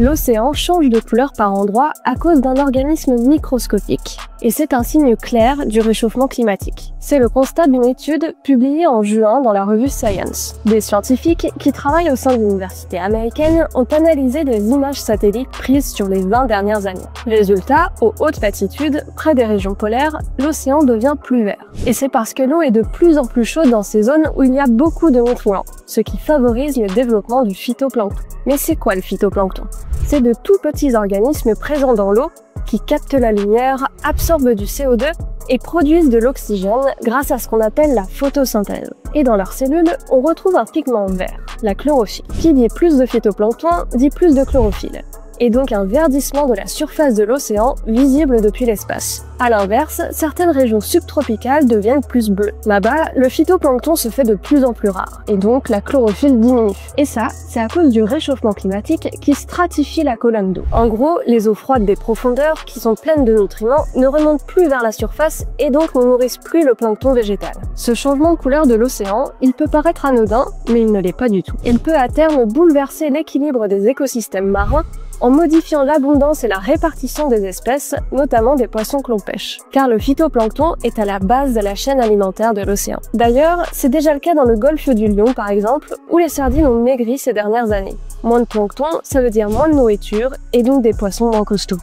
L'océan change de couleur par endroits à cause d'un organisme microscopique. Et c'est un signe clair du réchauffement climatique. C'est le constat d'une étude publiée en juin dans la revue Science. Des scientifiques qui travaillent au sein d'une université américaine ont analysé des images satellites prises sur les 20 dernières années. Résultat, aux hautes latitudes, près des régions polaires, l'océan devient plus vert. Et c'est parce que l'eau est de plus en plus chaude dans ces zones où il y a beaucoup de moutonds, ce qui favorise le développement du phytoplancton. Mais c'est quoi le phytoplancton? C'est de tout petits organismes présents dans l'eau qui captent la lumière, absorbent du CO2 et produisent de l'oxygène grâce à ce qu'on appelle la photosynthèse. Et dans leurs cellules, on retrouve un pigment vert, la chlorophylle. Qui dit plus de phytoplancton dit plus de chlorophylle, et donc un verdissement de la surface de l'océan visible depuis l'espace. A l'inverse, certaines régions subtropicales deviennent plus bleues. Là-bas, le phytoplancton se fait de plus en plus rare, et donc la chlorophylle diminue. Et ça, c'est à cause du réchauffement climatique qui stratifie la colonne d'eau. En gros, les eaux froides des profondeurs, qui sont pleines de nutriments, ne remontent plus vers la surface et donc ne nourrissent plus le plancton végétal. Ce changement de couleur de l'océan, il peut paraître anodin, mais il ne l'est pas du tout. Il peut à terme bouleverser l'équilibre des écosystèmes marins en modifiant l'abondance et la répartition des espèces, notamment des poissons que l'on pêche. Car le phytoplancton est à la base de la chaîne alimentaire de l'océan. D'ailleurs, c'est déjà le cas dans le golfe du Lion par exemple, où les sardines ont maigri ces dernières années. Moins de plancton, ça veut dire moins de nourriture, et donc des poissons moins costauds.